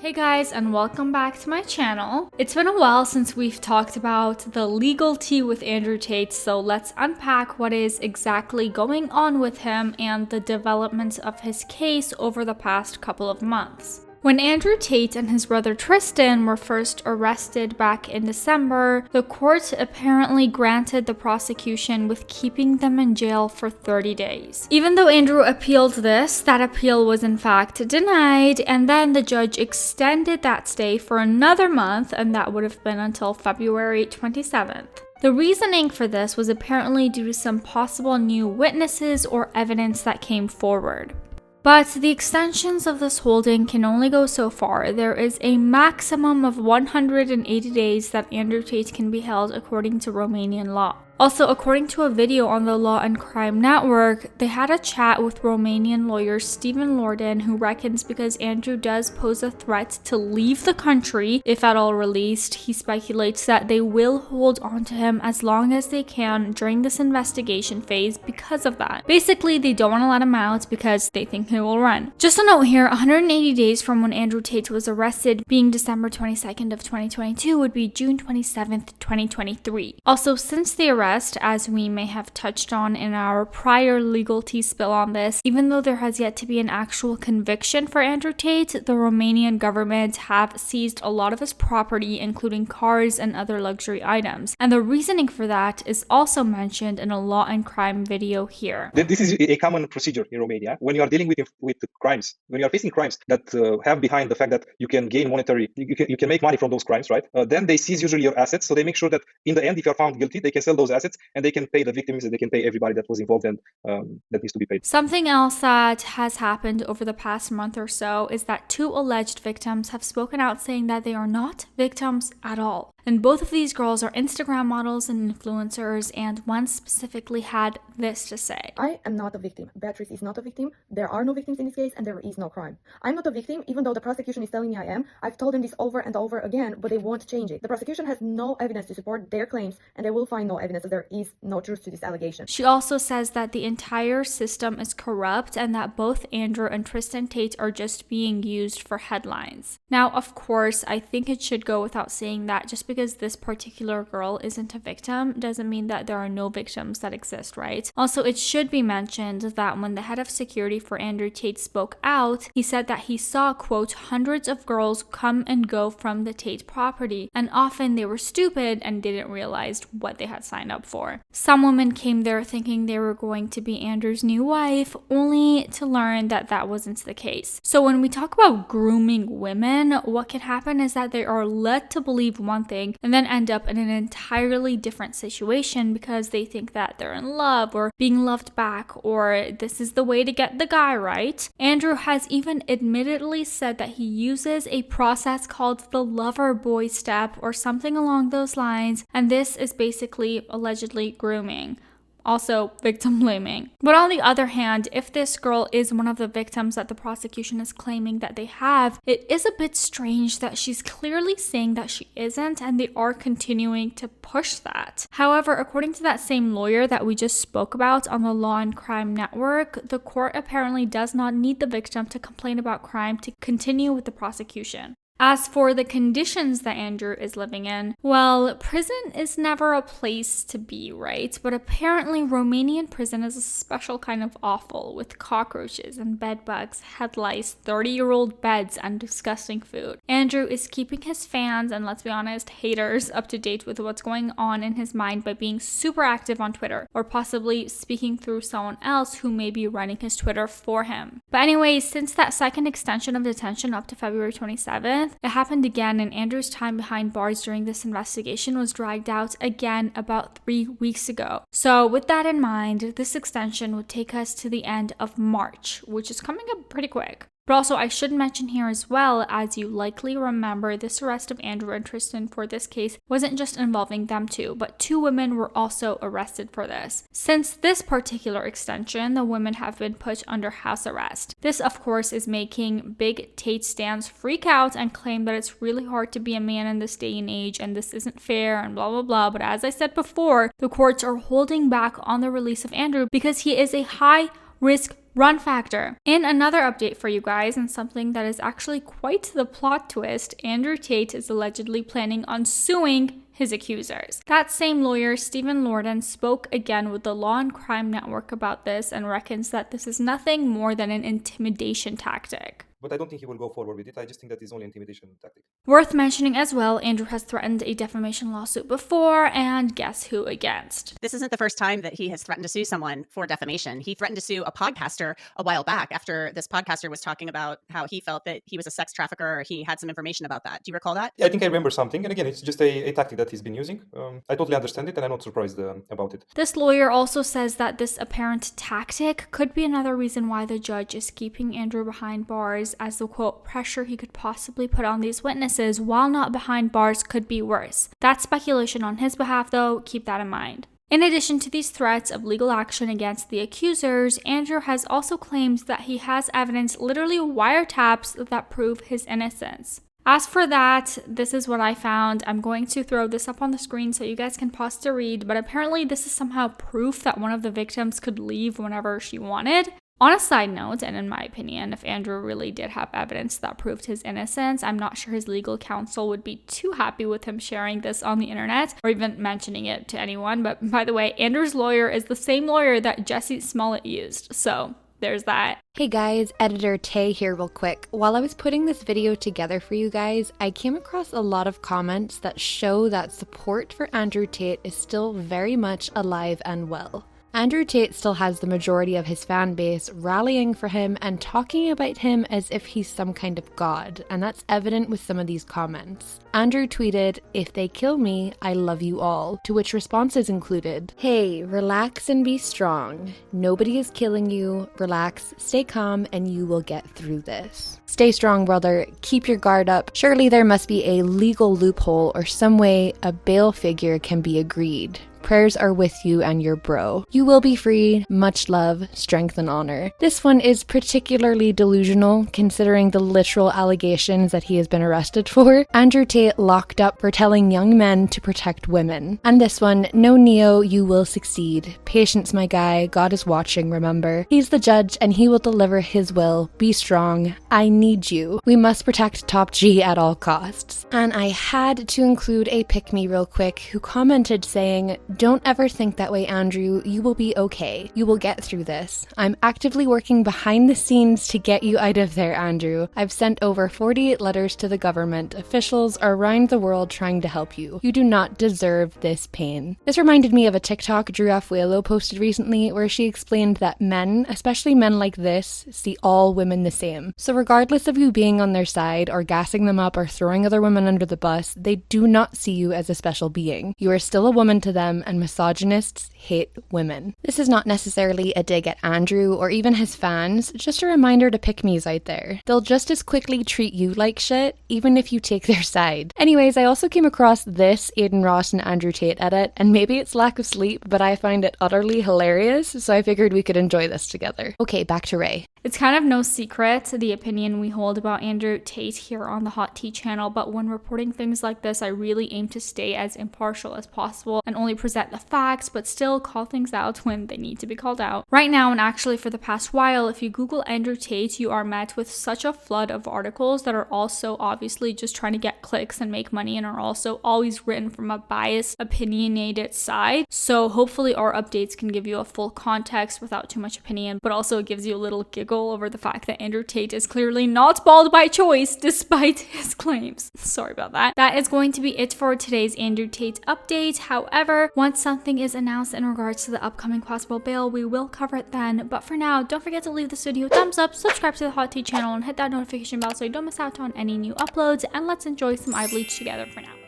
Hey guys, and welcome back to my channel. It's been a while since we've talked about the legal tea with Andrew Tate, so let's unpack what is exactly going on with him and the developments of his case over the past couple of months. When Andrew Tate and his brother Tristan were first arrested back in December, the court apparently granted the prosecution with keeping them in jail for 30 days. Even though Andrew appealed this, that appeal was in fact denied, and then the judge extended that stay for another month, and that would have been until February 27th. The reasoning for this was apparently due to some possible new witnesses or evidence that came forward. But the extensions of this holding can only go so far. There is a maximum of 180 days that Andrew Tate can be held according to Romanian law. Also, according to a video on the Law and Crime Network, they had a chat with Romanian lawyer Stefan Loredan, who reckons because Andrew does pose a threat to leave the country, if at all released, he speculates that they will hold on to him as long as they can during this investigation phase because of that. Basically, they don't want to let him out because they think he will run. Just a note here, 180 days from when Andrew Tate was arrested, being December 22nd of 2022, would be June 27th, 2023. Also, since the arrest, as we may have touched on in our prior legal tea spill on this, even though there has yet to be an actual conviction for Andrew Tate, the Romanian government have seized a lot of his property, including cars and other luxury items. And the reasoning for that is also mentioned in a Law and Crime video here. This is a common procedure in Romania when you are dealing with crimes, when you are facing crimes that have behind the fact that you can gain monetary, you can make money from those crimes, right? Then they seize usually your assets, so they make sure that in the end, if you are found guilty, they can sell those assets and they can pay the victims and they can pay everybody that was involved and that needs to be paid. Something else that has happened over the past month or so is that two alleged victims have spoken out saying that they are not victims at all. And both of these girls are Instagram models and influencers, and one specifically had this to say. I am not a victim. Beatrice is not a victim. There are no victims in this case and there is no crime. I'm not a victim, even though the prosecution is telling me I am. I've told them this over and over again, but they won't change it. The prosecution has no evidence to support their claims, and they will find no evidence that there is no truth to this allegation. She also says that the entire system is corrupt and that both Andrew and Tristan Tate are just being used for headlines. Now, of course, I think it should go without saying that just because this particular girl isn't a victim doesn't mean that there are no victims that exist, right? Also, it should be mentioned that when the head of security for Andrew Tate spoke out, he said that he saw, quote, hundreds of girls come and go from the Tate property, and often they were stupid and didn't realize what they had signed up for. Some women came there thinking they were going to be Andrew's new wife, only to learn that that wasn't the case. So when we talk about grooming women, what can happen is that they are led to believe one thing and then end up in an entirely different situation because they think that they're in love or being loved back, or this is the way to get the guy, right? Andrew has even admittedly said that he uses a process called the lover boy step or something along those lines, and this is basically allegedly grooming. Also victim blaming. But on the other hand, if this girl is one of the victims that the prosecution is claiming that they have, it is a bit strange that she's clearly saying that she isn't, and they are continuing to push that. However, according to that same lawyer that we just spoke about on the Law and Crime Network, the court apparently does not need the victim to complain about crime to continue with the prosecution. As for the conditions that Andrew is living in, well, prison is never a place to be, right? But apparently Romanian prison is a special kind of awful with cockroaches and bed bugs, head lice, 30-year-old beds, and disgusting food. Andrew is keeping his fans and, let's be honest, haters up to date with what's going on in his mind by being super active on Twitter, or possibly speaking through someone else who may be running his Twitter for him. But anyways, since that second extension of detention up to February 27th, it happened again, and Andrew's time behind bars during this investigation was dragged out again about 3 weeks ago. So with that in mind, this extension would take us to the end of March, which is coming up pretty quick. But also, I should mention here as well, as you likely remember, this arrest of Andrew and Tristan for this case wasn't just involving them two, but two women were also arrested for this. Since this particular extension, the women have been put under house arrest. This, of course, is making big Tate stans freak out and claim that it's really hard to be a man in this day and age, and this isn't fair, and blah, blah, blah. But as I said before, the courts are holding back on the release of Andrew because he is a high risk run factor. In another update for you guys, and something that is actually quite the plot twist, Andrew Tate is allegedly planning on suing his accusers. That same lawyer, Stefan Loredan, spoke again with the Law and Crime Network about this and reckons that this is nothing more than an intimidation tactic. But I don't think he will go forward with it. I just think that is only intimidation tactic. Worth mentioning as well, Andrew has threatened a defamation lawsuit before, and guess who against? This isn't the first time that he has threatened to sue someone for defamation. He threatened to sue a podcaster a while back after this podcaster was talking about how he felt that he was a sex trafficker, or he had some information about that. Do you recall that? Yeah, I think I remember something. And again, it's just a tactic that he's been using. I totally understand it, and I'm not surprised about it. This lawyer also says that this apparent tactic could be another reason why the judge is keeping Andrew behind bars, as the quote, pressure he could possibly put on these witnesses while not behind bars could be worse. That's speculation on his behalf, though. Keep that in mind. In addition to these threats of legal action against the accusers, Andrew has also claimed that he has evidence, literally wiretaps, that prove his innocence. As for that, this is what I found. I'm going to throw this up on the screen so you guys can pause to read, but apparently this is somehow proof that one of the victims could leave whenever she wanted. On a side note, and in my opinion, if Andrew really did have evidence that proved his innocence, I'm not sure his legal counsel would be too happy with him sharing this on the internet or even mentioning it to anyone. But by the way, Andrew's lawyer is the same lawyer that Jussie Smollett used. So there's that. Hey guys, Editor Tay here real quick. While I was putting this video together for you guys, I came across a lot of comments that show that support for Andrew Tate is still very much alive and well. Andrew Tate still has the majority of his fan base rallying for him and talking about him as if he's some kind of god, and that's evident with some of these comments. Andrew tweeted, "If they kill me, I love you all," to which responses included, "Hey, relax and be strong. Nobody is killing you. Relax, stay calm, and you will get through this. Stay strong, brother. Keep your guard up. Surely there must be a legal loophole or some way a bail figure can be agreed. Prayers are with you and your bro. You will be free. Much love, strength, and honor." This one is particularly delusional considering the literal allegations that he has been arrested for. Andrew Tate locked up for telling young men to protect women. And this one, "No Neo, you will succeed. Patience, my guy. God is watching, remember. He's the judge and he will deliver his will. Be strong. I need you. We must protect Top G at all costs." And I had to include a pick-me real quick who commented saying, "Don't ever think that way, Andrew. You will be okay. You will get through this. I'm actively working behind the scenes to get you out of there, Andrew. I've sent over 48 letters to the government. Officials are around the world trying to help you. You do not deserve this pain." This reminded me of a TikTok Drew Afuelo posted recently where she explained that men, especially men like this, see all women the same. So regardless of you being on their side or gassing them up or throwing other women under the bus, they do not see you as a special being. You are still a woman to them, and misogynists hate women. This is not necessarily a dig at Andrew or even his fans, just a reminder to pick-me's out there. They'll just as quickly treat you like shit, even if you take their side. Anyways, I also came across this Aiden Ross and Andrew Tate edit, and maybe it's lack of sleep, but I find it utterly hilarious, so I figured we could enjoy this together. Okay, back to Ray. It's kind of no secret the opinion we hold about Andrew Tate here on the Hot Tea channel, but when reporting things like this, I really aim to stay as impartial as possible and only present the facts, but still call things out when they need to be called out. Right now, and actually for the past while, if you Google Andrew Tate, you are met with such a flood of articles that are also obviously just trying to get clicks and make money and are also always written from a biased, opinionated side. So hopefully our updates can give you a full context without too much opinion, but also it gives you a little giggle over the fact that Andrew Tate is clearly not bald by choice despite his claims. Sorry about that. That is going to be it for today's Andrew Tate update. However, once something is announced in regards to the upcoming possible bail, we will cover it then. But for now, don't forget to leave this video a thumbs up, subscribe to the Hot Tea channel, and hit that notification bell so you don't miss out on any new uploads. And let's enjoy some eye bleach together for now.